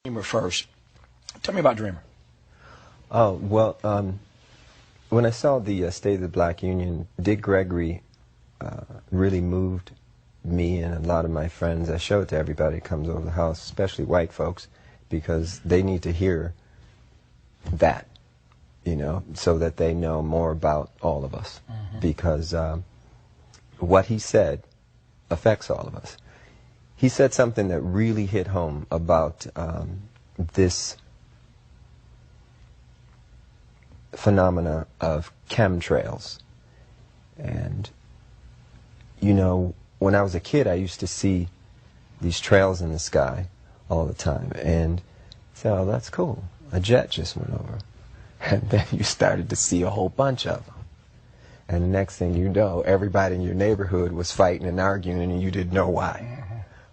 Dreamer first. Tell me about Dreamer. Oh, well, when I saw the State of the Black Union, Dick Gregory really moved me and a lot of my friends. I show it to everybody that comes over the house, especially white folks, because they need to hear that, you know, so that they know more about all of us. Because what he said affects all of us. He said something that really hit home about this phenomena of chemtrails. And, you know, when I was a kid, I used to see these trails in the sky all the time. And say, oh, that's cool. A jet just went over. And then you started to see a whole bunch of them. And the next thing you know, everybody in your neighborhood was fighting and arguing, and you didn't know why.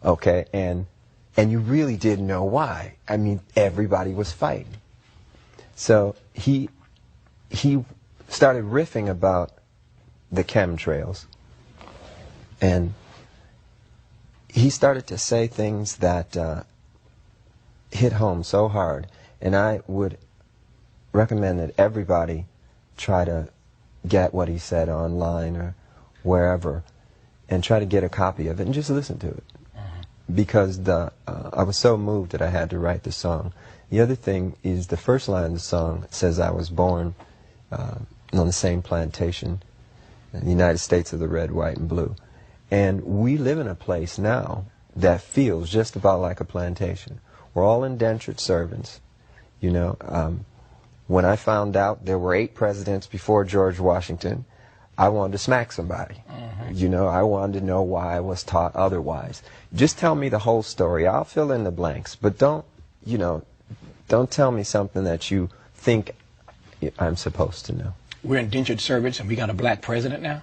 Okay, and you really didn't know why. I mean, everybody was fighting. So he started riffing about the chemtrails, and he started to say things that hit home so hard. And I would recommend that everybody try to get what he said online or wherever, and try to get a copy of it and just listen to it. Because I was so moved that I had to write the song. The other thing is the first line of the song says I was born on the same plantation in the United States of the red, white, and blue. And we live in a place now that feels just about like a plantation. We're all indentured servants. You know, when I found out there were 8 presidents before George Washington, I wanted to smack somebody. You know, I wanted to know why I was taught otherwise. Just tell me the whole story. I'll fill in the blanks. But don't, you know, don't tell me something that you think I'm supposed to know. We're indentured servants, and we got a black president now?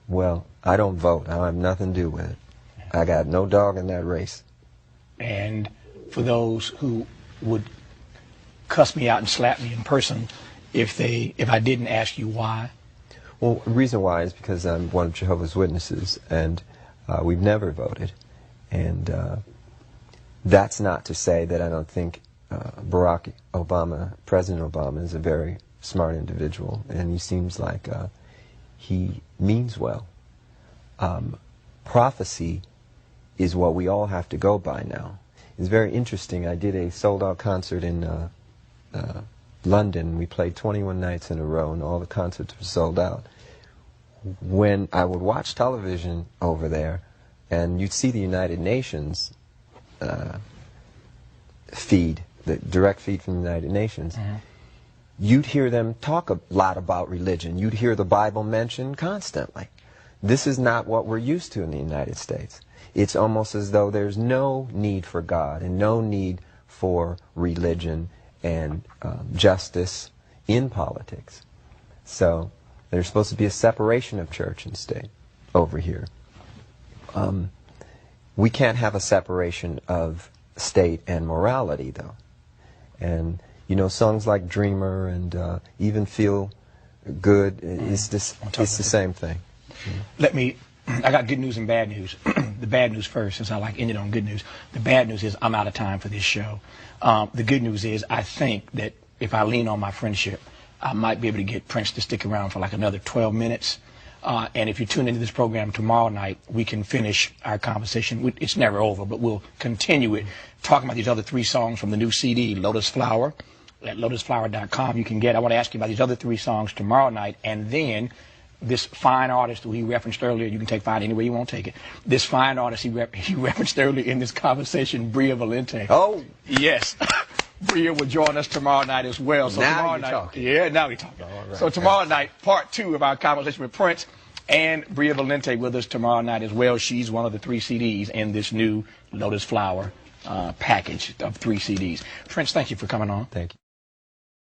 Well, I don't vote. I have nothing to do with it. I got no dog in that race. And for those who would cuss me out and slap me in person if I didn't ask you why? Well, the reason why is because I'm one of Jehovah's Witnesses, and we've never voted. And that's not to say that I don't think Barack Obama, President Obama, is a very smart individual, and he seems like he means well. Prophecy is what we all have to go by now. It's very interesting. I did a sold-out concert in London. We played 21 nights in a row, and all the concerts were sold out. When I would watch television over there, and you'd see the United Nations feed, the direct feed from the United Nations, you'd hear them talk a lot about religion. You'd hear the Bible mentioned constantly. This is not what we're used to in the United States. It's almost as though there's no need for God and no need for religion and justice in politics. So there's supposed to be a separation of church and state over here. We can't have a separation of state and morality, though. And, you know, songs like Dreamer and even Feel Good, it's the same thing. I got good news and bad news. The bad news first, since I like ended on good news. The bad news is I'm out of time for this show. The good news is I think that if I lean on my friendship, I might be able to get Prince to stick around for like another 12 minutes. And if you tune into this program tomorrow night, we can finish our conversation. It's never over, but we'll continue it, talking about these other 3 songs from the new CD, Lotus Flower. At lotusflower.com you can get. I want to ask you about these other 3 songs tomorrow night, and then this fine artist who he referenced earlier, you can take fine any way you want to take it. This fine artist he referenced earlier in this conversation, Bria Valente. Oh! Yes. Bria will join us tomorrow night as well. So now tomorrow you're night, talking. Yeah, now we're talking. All right. So tomorrow night, part 2 of our conversation with Prince, and Bria Valente with us tomorrow night as well. She's one of the 3 CDs in this new Lotus Flower package of 3 CDs. Prince, thank you for coming on. Thank you.